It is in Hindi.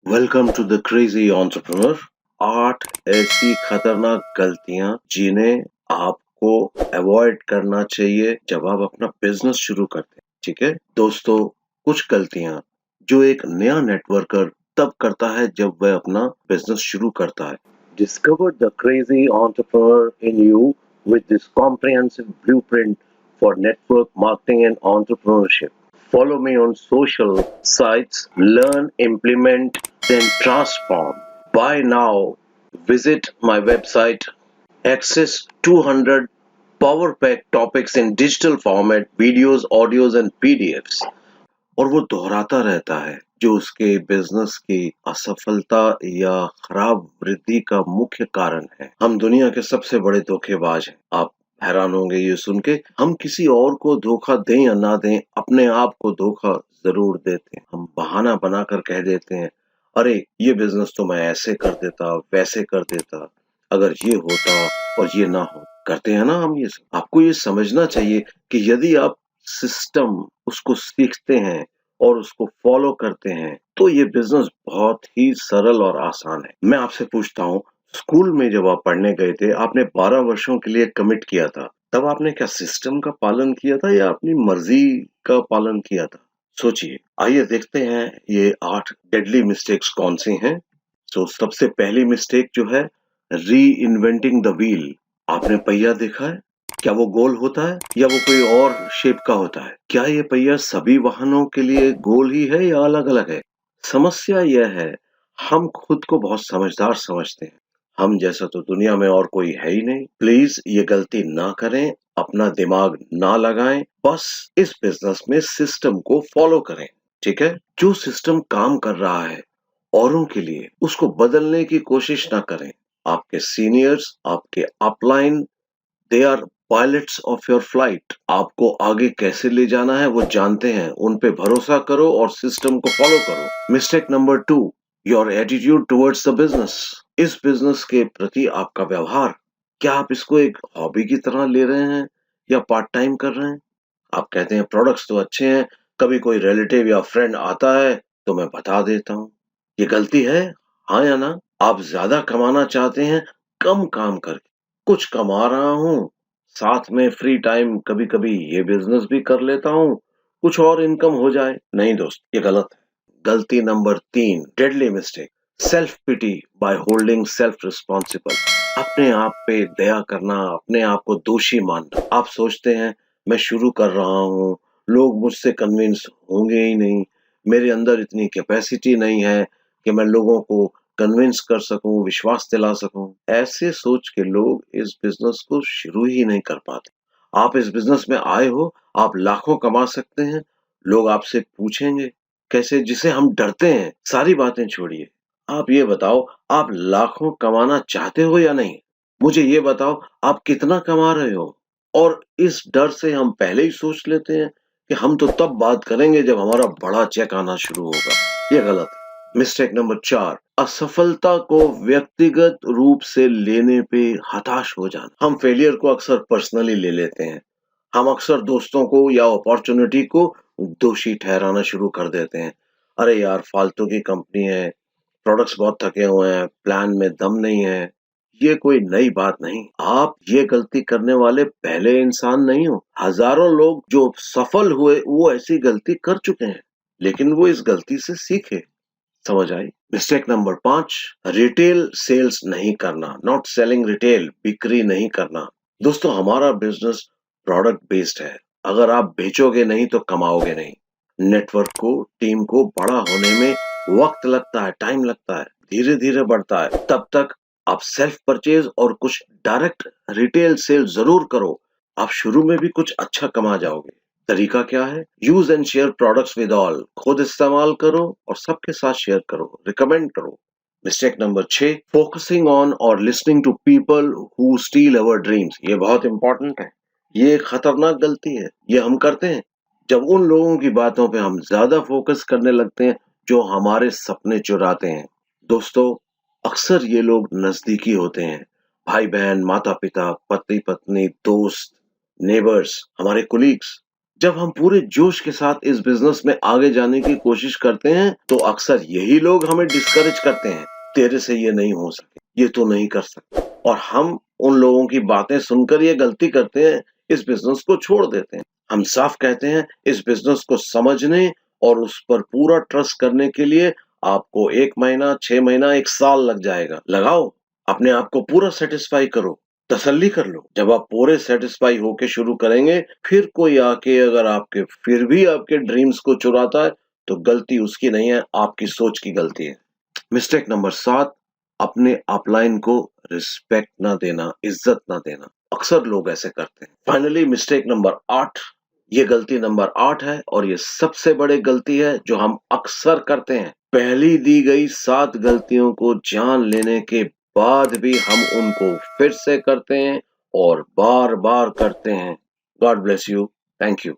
Welcome to the crazy entrepreneur. 8 ऐसी खतरनाक गलतियां जिन्हें आपको अवॉइड करना चाहिए जब आप अपना बिजनेस शुरू करते हैं। ठीक है दोस्तों, कुछ गलतियां जो एक नया नेटवर्कर तब करता है जब वह अपना बिजनेस शुरू करता है। Discover the crazy entrepreneur in you with this comprehensive blueprint for network marketing and entrepreneurship. Follow me on social sites, learn, implement, then transform. Buy now. Visit my website. Access 200 Power Pack topics in digital format, videos, audios, and PDFs. और वो दोहराता रहता है जो उसके बिजनेस की असफलता या खराब वृद्धि का मुख्य कारण है। हम दुनिया के सबसे बड़े धोखेबाज हैं। आप हैरान होंगे ये सुन के। हम किसी और को धोखा दें या ना दें, अपने आप को धोखा जरूर देते हैं। हम बहाना बनाकर कह देते हैं, अरे ये बिजनेस तो मैं ऐसे कर देता, वैसे कर देता, अगर ये होता और ये ना हो। करते हैं ना हम ये सब। आपको ये समझना चाहिए कि यदि आप सिस्टम उसको सीखते हैं और उसको फॉलो करते हैं तो ये बिजनेस बहुत ही सरल और आसान है। मैं आपसे पूछता हूँ, स्कूल में जब आप पढ़ने गए थे, आपने 12 वर्षों के लिए कमिट किया था, तब आपने क्या सिस्टम का पालन किया था या अपनी मर्जी का पालन किया था? सोचिए। आइए देखते हैं ये 8 डेडली मिस्टेक्स कौन सी हैं। तो सबसे पहली मिस्टेक जो है, री इन्वेंटिंग द व्हील। आपने पहिया देखा है? क्या वो गोल होता है या वो कोई और शेप का होता है? क्या ये पहिया सभी वाहनों के लिए गोल ही है या अलग-अलग है? समस्या यह है, हम खुद को बहुत समझदार समझते हैं। हम जैसा तो दुनिया में और कोई है ही नहीं। प्लीज ये गलती ना करें, अपना दिमाग ना लगाएं, बस इस बिजनेस में सिस्टम को फॉलो करें। ठीक है? जो सिस्टम काम कर रहा है औरों के लिए, उसको बदलने की कोशिश ना करें। आपके सीनियर्स, आपके upline, they are pilots of your flight. आपको आगे कैसे ले जाना है वो जानते हैं। उन पे भरोसा करो और सिस्टम को फॉलो करो। Mistake number 2, your attitude towards the business. इस बिजनेस के प्रति आपका व्यवहार, क्या आप इसको एक हॉबी की तरह ले रहे हैं या पार्ट टाइम कर रहे हैं? आप कहते हैं प्रोडक्ट्स तो अच्छे हैं, कभी कोई रिलेटिव या फ्रेंड आता है तो मैं बता देता हूँ। ये गलती है, हाँ या ना? आप ज्यादा कमाना चाहते हैं कम काम करके। कुछ कमा रहा हूँ, साथ में फ्री टाइम कभी-कभी ये बिजनेस भी कर लेता हूँ, कुछ और इनकम हो जाए। नहीं दोस्त, ये गलत है। गलती नंबर 3, deadly mistake, self pity by holding self responsible. अपने आप पे दया करना, अपने आप को दोषी मानना। आप सोचते हैं मैं शुरू कर रहा हूँ, लोग मुझसे कन्विंस होंगे ही नहीं, मेरे अंदर इतनी कैपेसिटी नहीं है कि मैं लोगों को कन्विंस कर सकूं, विश्वास दिला सकूं। ऐसे सोच के लोग इस बिजनेस को शुरू ही नहीं कर पाते। आप इस बिजनेस में आए हो, आप लाखों कमा सकते हैं। लोग आपसे पूछेंगे कैसे, जिसे हम डरते हैं। सारी बातें छोड़िए, आप ये बताओ, आप लाखों कमाना चाहते हो या नहीं? मुझे ये बताओ, आप कितना कमा रहे हो? और इस डर से हम पहले ही सोच लेते हैं कि हम तो तब बात करेंगे जब हमारा बड़ा चेक आना शुरू होगा। ये गलत है। मिस्टेक नंबर 4, असफलता को व्यक्तिगत रूप से लेने पे हताश हो जाना। हम फेलियर को अक्सर पर्सनली ले लेते हैं। हम अक्सर दोस्तों को या अपॉर्चुनिटी को दोषी ठहराना शुरू कर देते हैं। अरे यार, फालतू की कंपनी है, प्रोडक्ट्स बहुत थके हुए हैं, प्लान में दम नहीं है। ये कोई नई बात नहीं। आप ये गलती करने वाले पहले इंसान नहीं हो। हजारों लोग जो सफल हुए वो ऐसी गलती कर चुके हैं, लेकिन वो इस गलती से सीखे। समझ आई? मिस्टेक नंबर 5, रिटेल सेल्स नहीं करना, नॉट सेलिंग रिटेल, बिक्री नहीं करना। दोस्तों, हमारा बिजनेस प्रोडक्ट बेस्ड है। अगर आप बेचोगे नहीं तो कमाओगे नहीं। नेटवर्क को, टीम को बड़ा होने में वक्त लगता है, टाइम लगता है, धीरे धीरे बढ़ता है। तब तक आप सेल्फ परचेज और कुछ डायरेक्ट रिटेल सेल जरूर करो। आप शुरू में भी कुछ अच्छा कमा जाओगे। तरीका क्या है? Use and share products with all. खुद इस्तेमाल करो और सबके साथ शेयर करो, रिकमेंड करो। मिस्टेक नंबर 6, फोकसिंग ऑन और listening to people who steal our dreams. ये बहुत इंपॉर्टेंट है। ये एक खतरनाक गलती है। ये हम करते हैं जब उन लोगों की बातों पे हम ज्यादा फोकस करने लगते हैं जो हमारे सपने चुराते हैं। दोस्तों, अक्सर ये लोग नजदीकी होते हैं, भाई बहन, माता पिता, पति पत्नी, दोस्त, नेबर्स, हमारे कुलीग्स। जब हम पूरे जोश के साथ इस बिजनेस में आगे जाने की कोशिश करते हैं तो अक्सर यही लोग हमें डिस्करेज करते हैं, तेरे से ये नहीं हो सके, ये तो नहीं कर सकता, और हम उन लोगों की बातें सुनकर ये गलती करते हैं, इस बिजनेस को छोड़ देते हैं। हम साफ कहते हैं इस बिजनेस को समझने और उस पर पूरा ट्रस्ट करने के लिए आपको 1 महीना, 6 महीना, 1 साल लग जाएगा। लगाओ, अपने आप को पूरा सेटिस्फाई करो, तसल्ली कर लो। जब आप पूरे सेटिस्फाई होके शुरू करेंगे, फिर कोई आके अगर आपके फिर भी आपके ड्रीम्स को चुराता है, तो गलती उसकी नहीं है, आपकी सोच की गलती है। मिस्टेक नंबर 7, अपने अपलाइन को रिस्पेक्ट ना देना, इज्जत ना देना। अक्सर लोग ऐसे करते हैं। फाइनली मिस्टेक नंबर 8, ये गलती नंबर 8 है और ये सबसे बड़ी गलती है जो हम अक्सर करते हैं। पहली दी गई 7 गलतियों को जान लेने के बाद भी हम उनको फिर से करते हैं और बार-बार करते हैं। God bless you. Thank you.